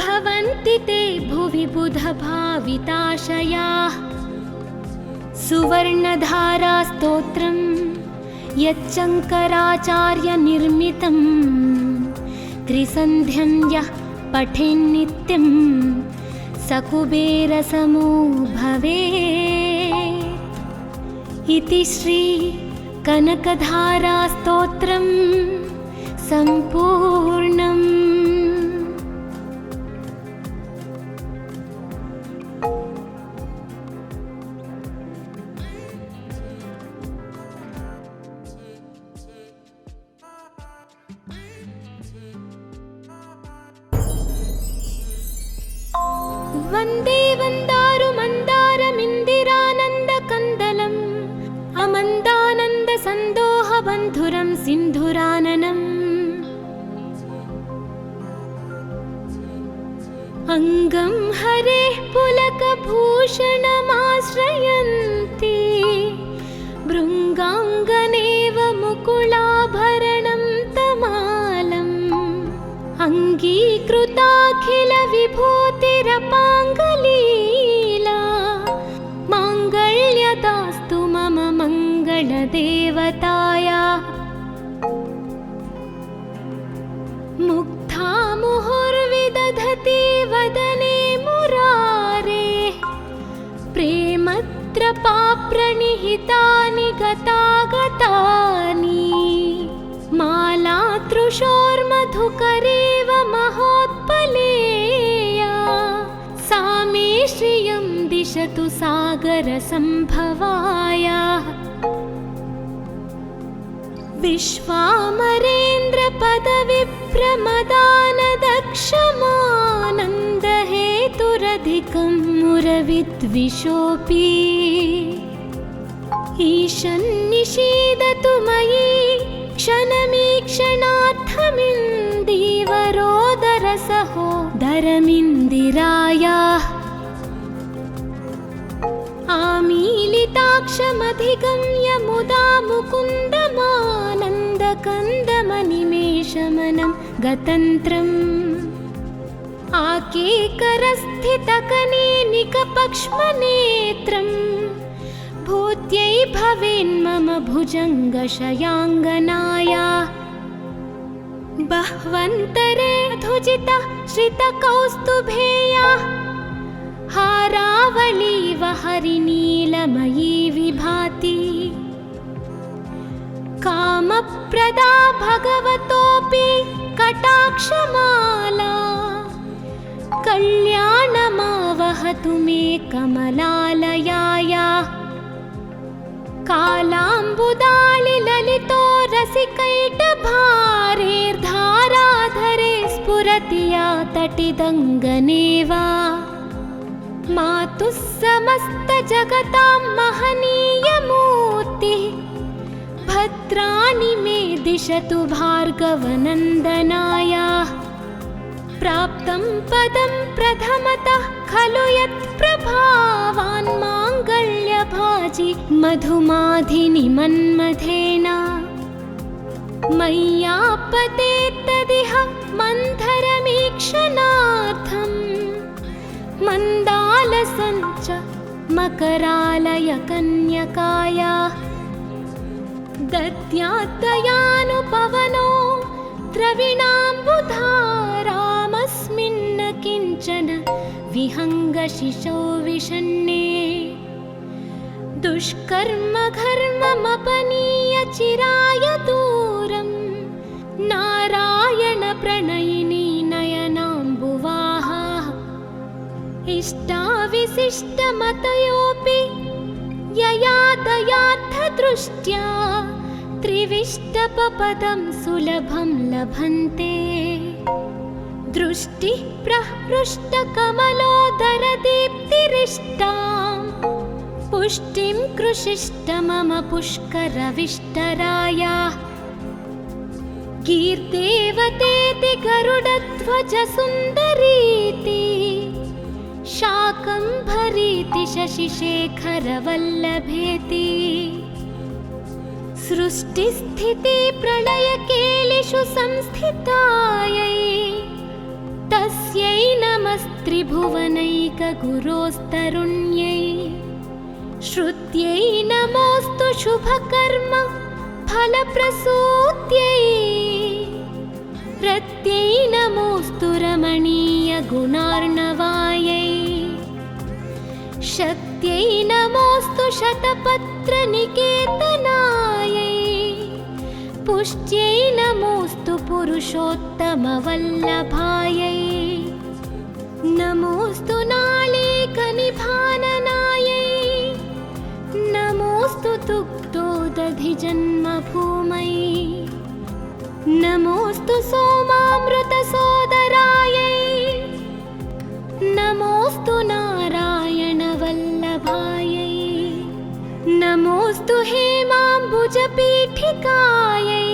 [SPEAKER 1] भवन्ति ते भुवि बुधभाविताशयाः सुवर्णधारास्तोत्रं यच्चङ्कराचार्यनिर्मितं त्रिसन्ध्यं यः पठेन्नित्यं स कुबेरसमो भवेत् इति श्री कनकधारास्तोत्रं सम्पूर्णम्। वन्दे वन्दारुमन्दारमिन्दिरानन्दकन्दलम् अमन्दानन्दसन्दोहबन्धुरं सिन्धुराननम् अङ्गं हरेः पुलकभूषणमाश्रयन्ति भृङ्गाङ्गनेव मुकुलाभरणं तमालम् अङ्गीकृताखिलविभूतिरपाङ्गलीला माङ्गल्यदास्तु मम मङ्गलदेवतायाः मुग्धा मुहुर्विदधति वदने मुरारेः प्रेमत्रपाप्रणिहितानि गतागतानि मालातृशोर्मधुकरेव महोत्पलेया सा मे श्रियं दिशतु सागरसम्भवायाः विश्वामरेन्द्रपदविप्रमदानदक्षमानन्दहेतुरधिकं मुरविद्विषोऽपि ईशन्निषीदतु मयि क्षणमीक्षणार्थमिन्दीवरोदरसहोदरमिन्दिरायाः आमीलिताक्षमधिगम्य मुदा मुकुन्दमानन्दकन्दमनिमेषमनं गतन्त्रम् आकेकरस्थितकनेनिकपक्ष्मनेत्रम् भूत्यै भवेन्मम भुजङ्गशयाङ्गनाया बह्वन्तरे धुजिता श्रितकौस्तुभेया हारावलीव हरिनीलमयी विभाति कामप्रदा भगवतोऽपि कटाक्षमाला कल्याणमावहतु मे कमलालयाया कालाम्बुदालिललितो रसिकैटभारेर्धाराधरे स्फुरति या तटिदङ्गने वा मातुः समस्तजगतां महनीयमूर्तिः भद्राणि मे दिशतु भार्गवनन्दनाया प्राप्तं पदं प्रथमतः खलु यत्प्रभावान् माङ्गल्यभाजि मधुमाधिनि मन्मथेन मय्यापतेत्तदिह मन्थरमीक्षणार्थम् मन्दालसञ्च मकरालय कन्यकाया दद्यात्तयानुपवनो द्रविणाम्बुधारामस्मिन्न किञ्चन विहङ्गशिशौ विषण्णे दुष्कर्म घर्ममपनीय चिराय दूरं नारायण प्रणयिनी नयनाम्बुवाहा इष्टाविशिष्टमतयोऽपि यया दयार्थदृष्ट्या त्रिविष्टपपदं सुलभं लभन्ते दृष्टिः प्रहृष्टकमलोदरदीप्तिरिष्टां पुष्टिं कृषिष्ट मम पुष्करविष्टराया गीर्देवतेति गरुडध्वजसुन्दरीति शाकम्भरीति शशिशेखरवल्लभेति सृष्टिस्थितिप्रलयकेलिषु संस्थितायै तस्यै नमस्त्रिभुवनैकगुरोस्तरुण्यै श्रुत्यै नमोऽस्तु शुभकर्म फलप्रसूत्यै रत्यै नमोऽस्तु रमणीयगुणार्णवायै शक्त्यै नमोऽस्तु शतपत्रनिकेतनायै पुष्ट्यै नमोऽस्तु पुरुषोत्तमवल्लभायै नमोऽस्तु नालीकनिभाननायै नमोऽस्तु दुग्धोदधिजन्मभूमै नमोऽस्तु सोमामृतसोदरायै नमोऽस्तु नारायणवल्लभायै नमोऽस्तु हेमाम्बुजपीठिकायै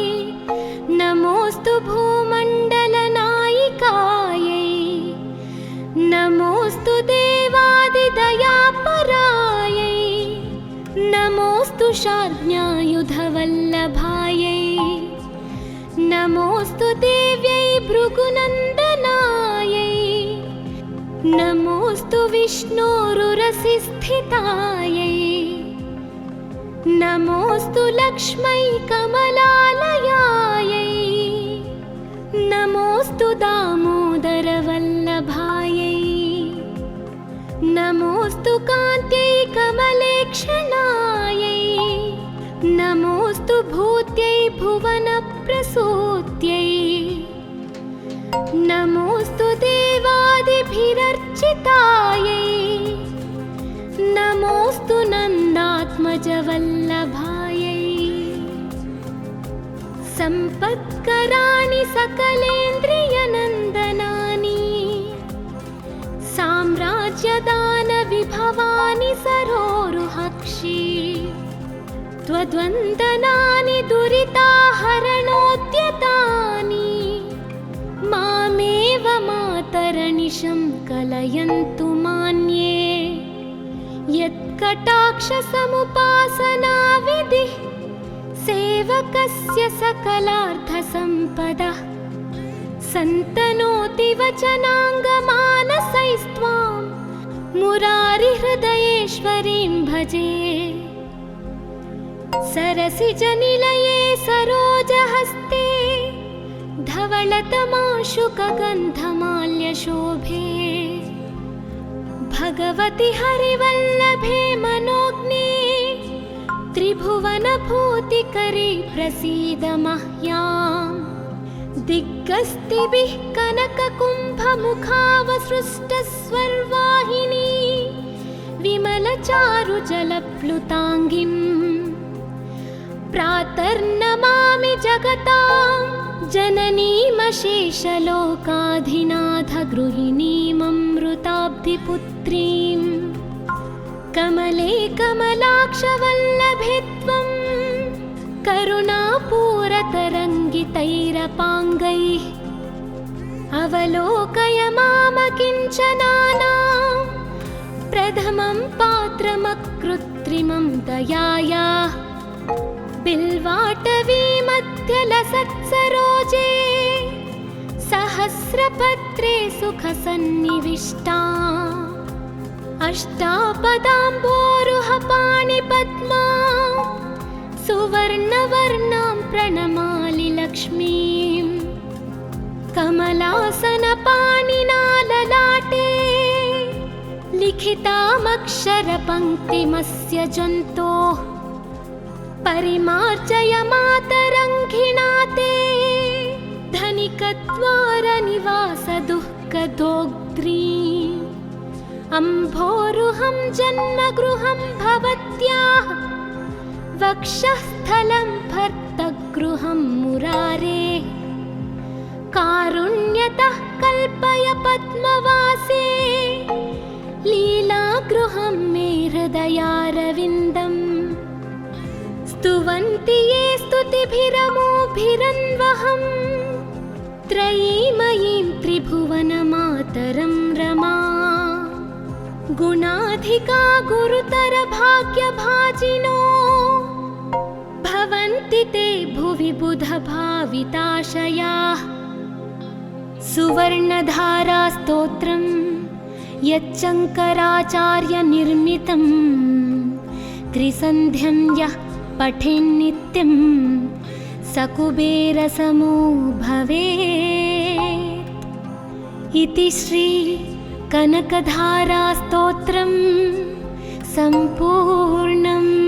[SPEAKER 1] नमोऽस्तु भूमण्डलनायिकायै नमोऽस्तु देवादिदयापरायै नमोऽस्तु शार्ङ्ग्यायुधवल्लभायै नमोऽस्तु देव्यै भृगुनन्दनायै नमोऽस्तु विष्णोरुरसिस्थितायै नमोऽस्तु लक्ष्मै कमलालयायै नमोऽस्तु दामोदरवल्लभायै नमोऽस्तु कान्त्यै कमलेक्षणायै नमोऽस्तु भूत्यै भुवनप्रसूत्यै नमोऽस्तु देवादिभिरर्चितायै नमोऽस्तु नन्दात्मजवल्लभायै सम्पत्कराणि सकलेन्द्रियनन्दनानि साम्राज्यदानविभवानि सरोरुहक्षि त्वद्वन्दनानि दुरिताहरणोद्यतानि मामेव मातरनिशं कलयन्तु मान्ये यत्कटाक्षसमुपासनाविधिः सेवकस्य सकलार्थसम्पदः सन्तनोति वचनाङ्गमानसैस्त्वां मुरारिहृदयेश्वरीं भजे। सरसिजनिलये सरोजहस्ते धवलतमाशुकगन्धमाल्यशोभे भगवति हरिवल्लभे मनोज्ञे त्रिभुवनभूतिकरी प्रसीद मह्याम्। दिग्गस्तिभिः कनककुम्भमुखावसृष्टस्वर्वाहिनी विमलचारुजलप्लुताङ्गीं प्रातर्नमामि जगतां जननीमशेषलोकाधिनाथगृहिणीममृताब्धिपुत्रीं। कमले कमलाक्षवल्लभे त्वं करुणापूरतरङ्गितैरपाङ्गैः अवलोकय मामकिञ्चनानां प्रथमं पात्रमकृत्रिमं दयायाः। बिल्वाटवीमध्यलसत्सरोजे सहस्रपत्रे सुखसन्निविष्टा अष्टापदाम्भोरुहपाणिपद्मा सुवर्णवर्णां प्रणमामि लक्ष्मीं। कमलासनपाणिना ललाटे लिखितामक्षरपङ्क्तिमस्य जन्तोः परिमार्जय मातरङ्घिणा ते धनिकद्वारनिवासदुःखदोग्ध्रीम्। अम्भोरुहं जन्मगृहं भवत्याः वक्षःस्थलं भर्तगृहं मुरारेः। कारुण्यतः कल्पय पद्मवासे लीलागृहं मे हृदयारविन्दम्। स्तुवन्ति ये स्तुतिभिरमोभिरन्वहं त्रयीमयीं त्रिभुवनमातरं रमा। गुणाधिका गुरुतरभाग्यभाजिनो भवन्ति ते भुवि बुधभाविताशयाः। सुवर्णधारास्तोत्रं यच्चङ्कराचार्यनिर्मितं त्रिसन्ध्यं यः पठेन्नित्यं स कुबेरसमो भवेत्। इति श्री कनकधारास्तोत्रं सम्पूर्णम्।